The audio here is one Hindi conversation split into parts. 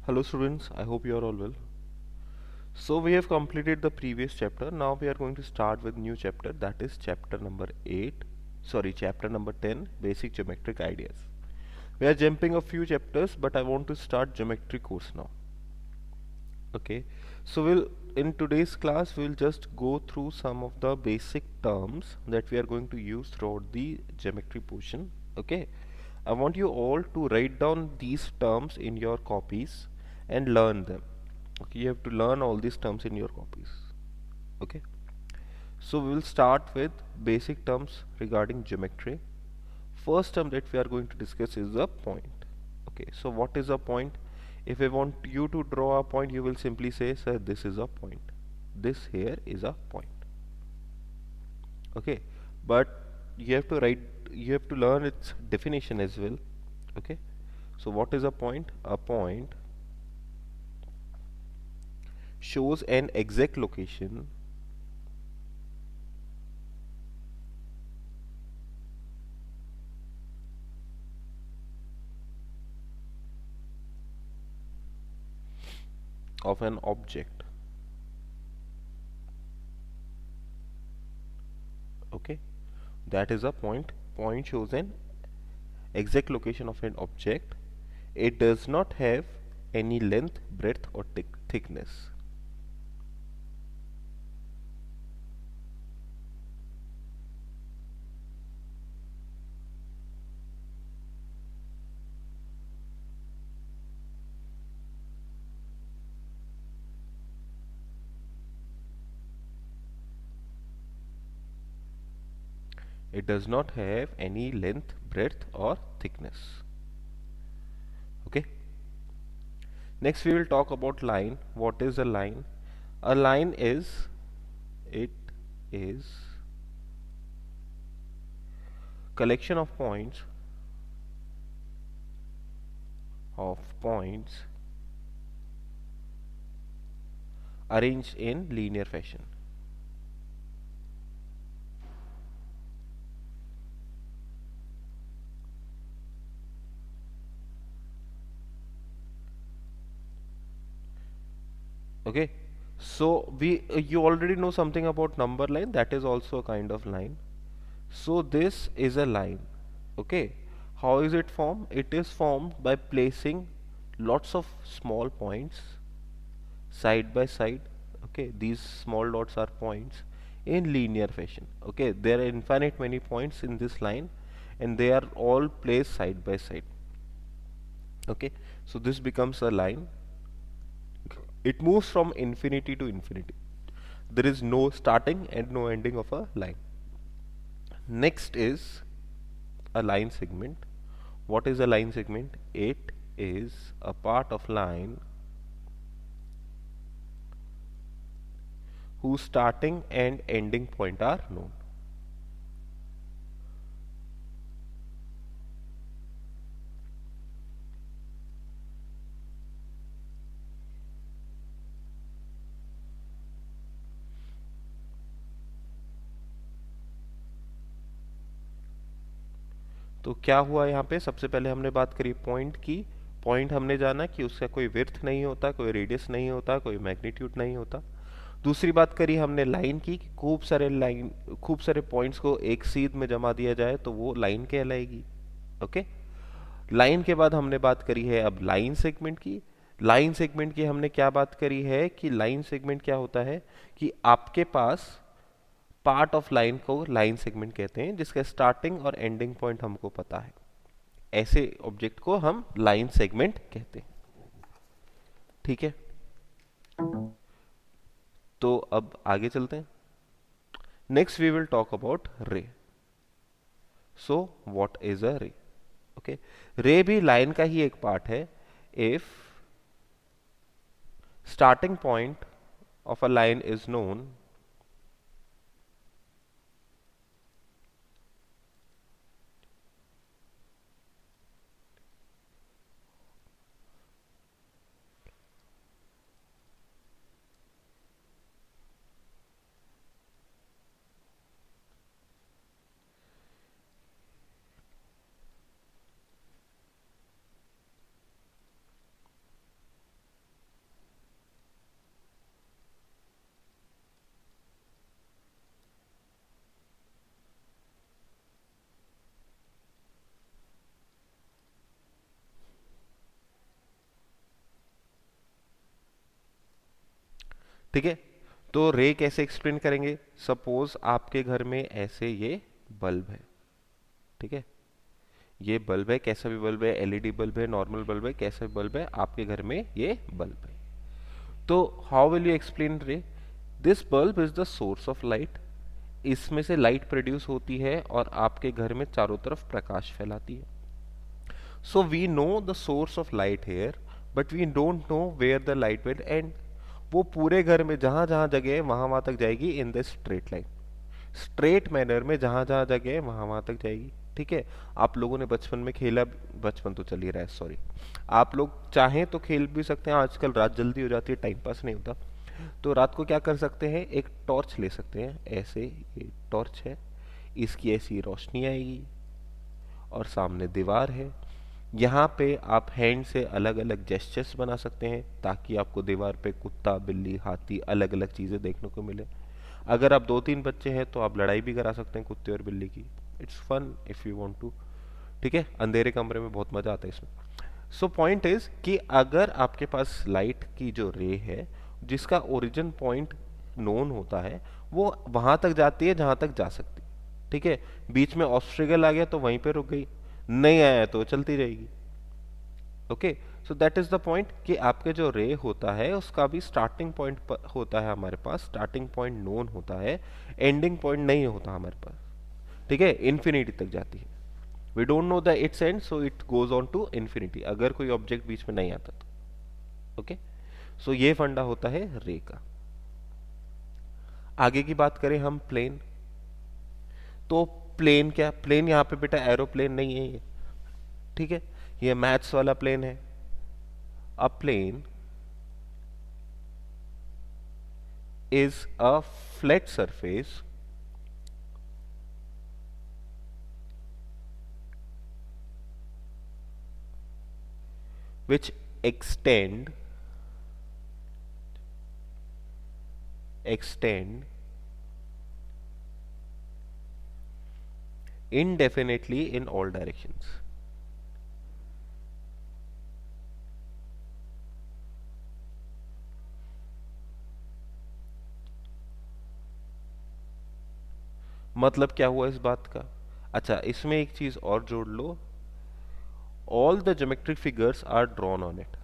Hello students, I hope you are all well. So we have completed the previous chapter. Now we are going to start with new chapter, that is chapter number 8. Sorry, chapter number 10, basic geometric ideas. We are jumping a few chapters, but I want to start geometry course now. Okay. So we'll in today's class we'll just go through some of the basic terms that we are going to use throughout the geometry portion. Okay. I want you all to write down these terms in your copies and learn them. Okay, you have to learn all these terms in your copies. Okay, so we will start with basic terms regarding geometry. First term that we are going to discuss is a point. Okay, so what is a point? If I want you to draw a point, you will simply say, sir, this is a point. This here is a point. Okay, but you have to write, you have to learn its definition as well. Okay, so what is a point? A point shows an exact location of an object. Okay, that is a point. Point shows an exact location of an object. It does not have any length, breadth or thickness. It does not have any length, breadth or thickness. Okay, next we will talk about line. What is a line? A line is, it is collection of points arranged in linear fashion. Okay, so you already know something about number line, that is also a kind of line. So this is a line. Okay, how is it formed? It is formed by placing lots of small points side by side. Okay, these small dots are points in linear fashion. Okay, there are infinite many points in this line and they are all placed side by side. Okay, so this becomes a line. It moves from infinity to infinity. There is no starting and no ending of a line. Next is a line segment. What is a line segment? It is a part of line whose starting and ending point are known. तो क्या हुआ यहाँ पे? सबसे पहले हमने बात करी पॉइंट की. पॉइंट हमने जाना कि उसका कोई विड्थ नहीं होता, कोई रेडियस नहीं होता, कोई मैग्नीट्यूड नहीं होता. दूसरी बात करी हमने लाइन की कि खूब सारे पॉइंट्स को एक सीध में जमा दिया जाए तो वो लाइन कहलाएगी. ओके, लाइन के बाद हमने बात करी है अब लाइन सेगमेंट की. लाइन सेगमेंट की हमने क्या बात करी है कि लाइन सेगमेंट क्या होता है कि आपके पास पार्ट ऑफ लाइन को लाइन सेगमेंट कहते हैं जिसका स्टार्टिंग और एंडिंग पॉइंट हमको पता है. ऐसे ऑब्जेक्ट को हम लाइन सेगमेंट कहते हैं. ठीक है, तो अब आगे चलते हैं. Next we will talk about ray. So what is a रे? ओके, रे भी लाइन का ही एक पार्ट है. If starting point of a line is known, ठीक है, तो रे कैसे एक्सप्लेन करेंगे? सपोज आपके घर में ऐसे ये बल्ब है, ठीक है, ये बल्ब है, कैसा भी बल्ब है, एलईडी बल्ब है, नॉर्मल बल्ब है, कैसा भी बल्ब है, आपके घर में ये बल्ब है। तो हाउ विल यू एक्सप्लेन रे? This bulb is the source of light, इसमें से लाइट प्रोड्यूस होती है और आपके घर में चारों तरफ प्रकाश फैलाती है। So we know the source of light here, but we don't know where the light will end. वो पूरे घर में जहां जहां जगह है वहां वहां तक जाएगी in the straight line, straight manner में जहां जहां जगह है वहां वहां तक जाएगी। ठीक है, आप लोगों ने बचपन में खेला, बचपन तो चल ही रहा है सॉरी, आप लोग चाहें तो खेल भी सकते हैं, आजकल रात जल्दी हो जाती है, टाइम पास नहीं होता, तो रात को क्या कर सकते हैं, एक टॉर्च ले सकते हैं, ऐसे ये टॉर्च है, इसकी ऐसी रोशनी आएगी और सामने दीवार है, यहाँ पे आप हैंड से अलग अलग जेस्चर्स बना सकते हैं ताकि आपको दीवार पे कुत्ता, बिल्ली, हाथी, अलग अलग चीजें देखने को मिले। अगर आप दो तीन बच्चे हैं तो आप लड़ाई भी करा सकते हैं कुत्ते और बिल्ली की, it's fun if you want to. ठीक है, अंधेरे कमरे में बहुत मजा आता है इसमें। सो पॉइंट इज कि अगर आपके पास लाइट की जो रे है जिसका ओरिजिन पॉइंट नोन होता है, वो वहां तक जाती है जहां तक जा सकती है। ठीक है, बीच में ऑब्स्ट्रिकल आ गया तो वहीं पे रुक गई, नहीं आया तो चलती रहेगी। Okay, so that is the point कि आपके जो रे होता है उसका भी स्टार्टिंग पॉइंट होता है, हमारे पास स्टार्टिंग पॉइंट नोन होता है, एंडिंग पॉइंट नहीं होता हमारे पास। ठीक है, इन्फिनिटी तक जाती है, we don't know the its end, so it goes on to infinity अगर कोई ऑब्जेक्ट बीच में नहीं आता तो। ओके, सो ये फंडा होता है रे का। आगे की बात करें हम प्लेन, तो प्लेन क्या, प्लेन यहाँ पे बेटा एरोप्लेन नहीं है ये, ठीक है, ये मैथ्स वाला प्लेन है। A plane is a flat surface which extend indefinitely in all directions। मतलब क्या हुआ इस बात का? अच्छा, इसमें एक चीज और जोड़ लो, all the geometric figures are drawn on it।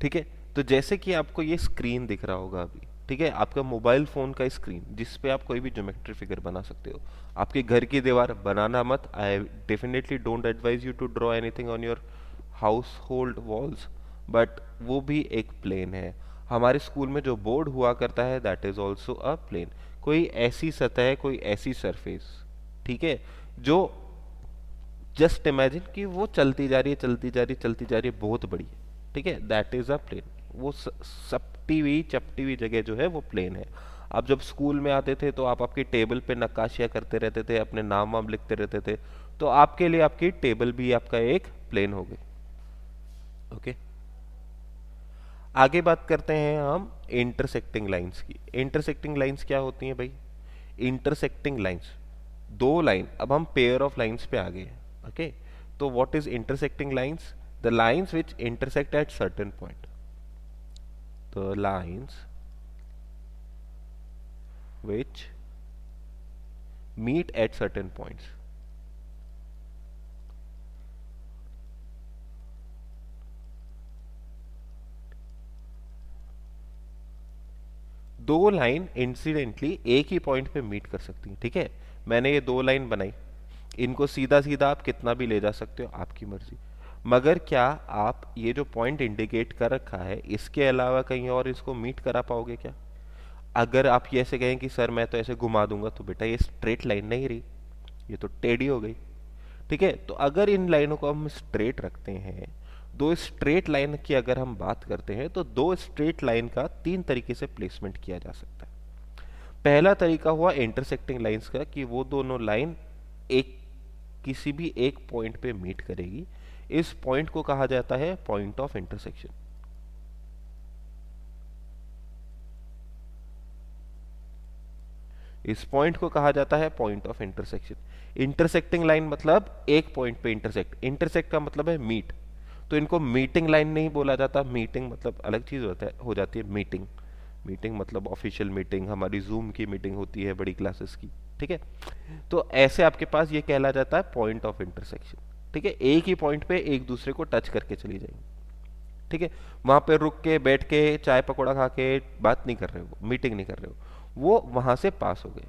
ठीक है, तो जैसे कि आपको ये स्क्रीन दिख रहा होगा अभी, ठीक है, आपका मोबाइल फोन का स्क्रीन जिस पे आप कोई भी ज्योमेट्री फिगर बना सकते हो। आपके घर की दीवार बनाना मत, I definitely don't advise you to draw anything on your household walls, but वो भी एक प्लेन है। हमारे स्कूल में जो बोर्ड हुआ करता है that is also a plane, कोई ऐसी सतह, कोई ऐसी सरफेस, ठीक है, जो जस्ट इमेजिन कि वो चलती जा रही है, चलती जा रही है, चलती जा रही है, बहुत बड़ी है, ठीक है, दैट इज अ प्लेन। वो सपटी हुई चपटी हुई जगह जो है वो प्लेन है। आप जब स्कूल में आते थे तो आप आपकी टेबल पे नक्काशियां करते रहते थे, अपने नाम वाम लिखते रहते थे, तो आपके लिए आपकी टेबल भी आपका एक प्लेन हो गई। ओके, आगे बात करते हैं हम इंटरसेक्टिंग लाइंस की। इंटरसेक्टिंग लाइंस क्या होती हैं भाई? इंटरसेक्टिंग लाइंस, दो लाइन, अब हम पेयर ऑफ लाइंस पे आ गए हैं। ओके, तो what is intersecting lines? The lines which intersect at certain point, the lines which meet at certain points। दो लाइन इंसिडेंटली एक ही पॉइंट पे मीट कर सकती हैं। ठीक है, मैंने ये दो लाइन बनाई, इनको सीधा सीधा आप कितना भी ले जा सकते हो, आपकी मर्जी, मगर क्या आप ये जो पॉइंट इंडिकेट कर रखा है इसके अलावा कहीं और इसको मीट करा पाओगे क्या? अगर आप ये ऐसे कहें कि सर मैं तो ऐसे घुमा दूंगा, तो बेटा ये स्ट्रेट लाइन नहीं रही, ये तो टेढ़ी हो गई। ठीक है, तो अगर इन लाइनों को हम स्ट्रेट रखते हैं, दो स्ट्रेट लाइन की अगर हम बात करते हैं, तो दो स्ट्रेट लाइन का तीन तरीके से प्लेसमेंट किया जा सकता है। पहला तरीका हुआ इंटरसेक्टिंग लाइंस का, कि वो दोनों लाइन एक किसी भी एक पॉइंट पे मीट करेगी। इस पॉइंट को कहा जाता है पॉइंट ऑफ इंटरसेक्शन। इस पॉइंट को कहा जाता है point of intersection. Intersecting line मतलब एक पॉइंट पे इंटरसेक्ट, इंटरसेक्ट का मतलब है मीट, तो इनको मीटिंग लाइन नहीं बोला जाता। मीटिंग मतलब अलग चीज होता है, हो जाती है मीटिंग। मीटिंग मतलब ऑफिशियल मीटिंग, हमारी जूम की मीटिंग होती है बड़ी क्लासेस की, ठीक है। तो ऐसे आपके पास ये कहला जाता है पॉइंट ऑफ इंटरसेक्शन, ठीक है। एक ही पॉइंट पे एक दूसरे को टच करके चली जाएंगे, ठीक है। वहां पे रुक के बैठ के चाय पकौड़ा खा के बात नहीं कर रहे हो, मीटिंग नहीं कर रहे हो, वो वहां से पास हो गए,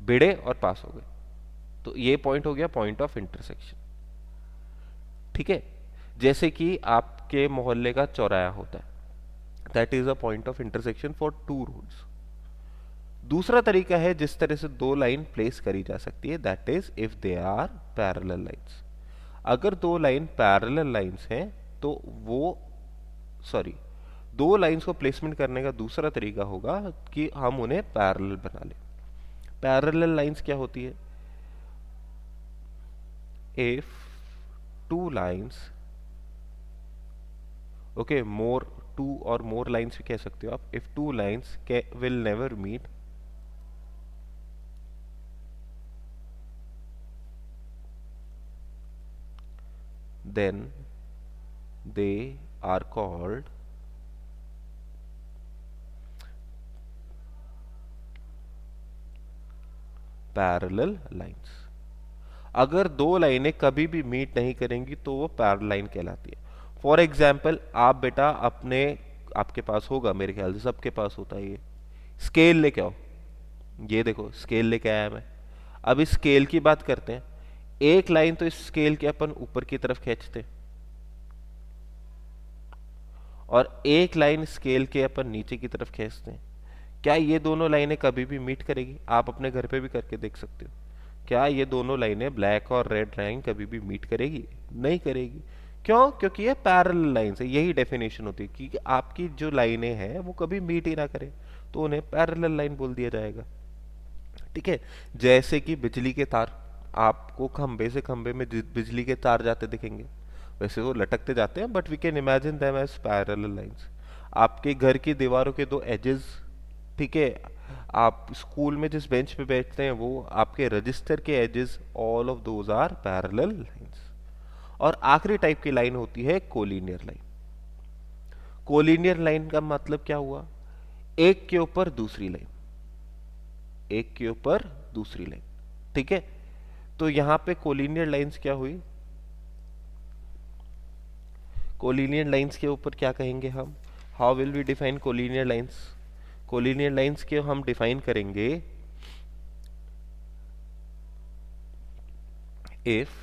भिड़े और पास हो गए, तो ये पॉइंट हो गया पॉइंट ऑफ इंटरसेक्शन, ठीक है। जैसे कि आपके मोहल्ले का चौराया होता है, that is a point of intersection for two roads. दूसरा तरीका है जिस तरह से दो लाइन प्लेस करी जा सकती है, that is if they are parallel lines. अगर दो लाइन पैरेलल लाइंस हैं तो वो, सॉरी, दो लाइंस को प्लेसमेंट करने का दूसरा तरीका होगा कि हम उन्हें पैरेलल बना लें। पैरेलल लाइंस क्या होती है? If two lines, okay, more, two और मोर लाइंस भी कह सकते हो आप। If two lines will never meet, then they are called parallel lines. अगर दो लाइनें कभी भी मीट नहीं करेंगी तो वो पैरेलल लाइन कहलाती है। फॉर एग्जाम्पल, आप बेटा अपने, आपके पास होगा मेरे ख्याल से, सबके पास होता है, ये स्केल लेके आओ। ये देखो स्केल लेके आया मैं। अब इस स्केल की बात करते हैं। एक लाइन तो इस स्केल के अपन ऊपर की तरफ खींचते हैं और एक लाइन स्केल के अपन नीचे की तरफ खींचते हैं। क्या ये दोनों लाइनें कभी भी मीट करेगी? आप अपने घर पे भी करके देख सकते हो। क्या ये दोनों लाइनें, ब्लैक और रेड लाइन, कभी भी मीट करेगी? नहीं करेगी। क्यों? क्योंकि ये पैरेलल लाइन है। यही डेफिनेशन होती है कि आपकी जो लाइनें हैं वो कभी मीट ही ना करें, तो उन्हें पैरेलल लाइन बोल दिया जाएगा, ठीक है। जैसे कि बिजली के तार, आपको खंबे से खंबे में बिजली के तार जाते दिखेंगे, वैसे वो लटकते जाते हैं, but we can imagine them as parallel lines. आपके घर की दीवारों के दो एजेस, ठीक है, आप स्कूल में जिस बेंच पे बैठते हैं वो आपके रजिस्टर के edges, all of those are parallel lines. और आखिरी टाइप की लाइन होती है कोलिनियर लाइन। कोलिनियर लाइन का मतलब क्या हुआ? एक के ऊपर दूसरी लाइन, एक के ऊपर दूसरी लाइन, ठीक है। तो यहां पे कोलिनियर लाइंस क्या हुई? कोलिनियर लाइंस के ऊपर क्या कहेंगे हम? How will we define collinear lines? Collinear lines के हम डिफाइन करेंगे if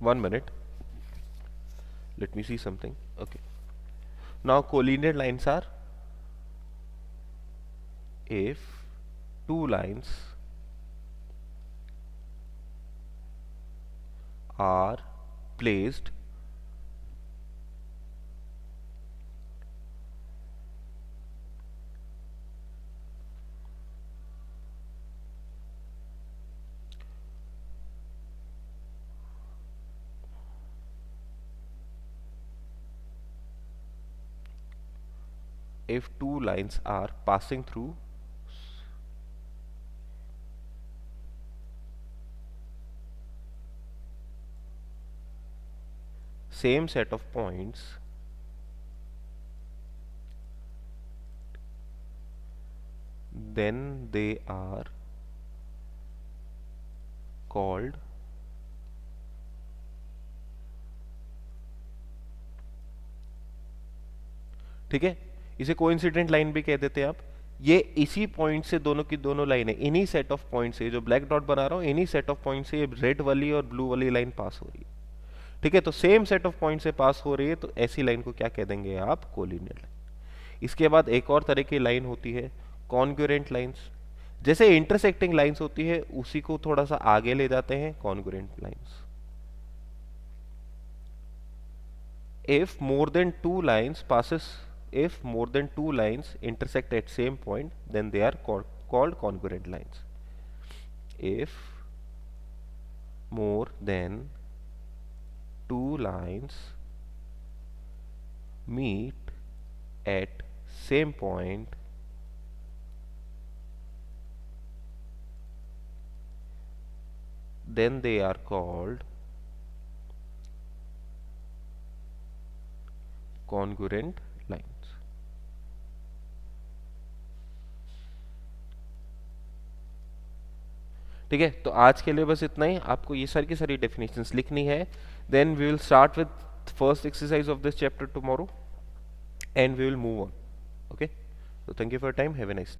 one minute, let me see something. Okay, now collinear lines are if two lines are placed if two lines are passing through same set of points, then they are called ठीक है। इसे कोइंसिडेंट लाइन भी कह देते हैं आप। ये इसी पॉइंट से दोनों की दोनों लाइन है, इन्हीं सेट ऑफ पॉइंट से, जो ब्लैक डॉट बना रहा हूं इन्हीं सेट ऑफ पॉइंट से ये रेड वाली और ब्लू वाली लाइन पास हो रही है, ठीक है। तो सेम सेट ऑफ पॉइंट से पास हो रही है, तो ऐसी लाइन को क्या कह देंगे आप? Collinear line. इसके बाद एक और तरह की लाइन होती है कॉन्ग्रुएंट लाइंस। जैसे इंटरसेक्टिंग लाइंस होती है उसी को थोड़ा सा आगे ले जाते हैं congruent lines. if more than two lines passes if more than two lines intersect at same point, then they are called congruent lines. If more than two lines meet at same point, then they are called congruent lines. ठीक है, तो आज के लिए बस इतना ही. आपको ये सारी की सारी डेफिनेशंस लिखनी है. Then we will start with first exercise of this chapter tomorrow and we will move on. Okay, so thank you for your time. Have a nice day.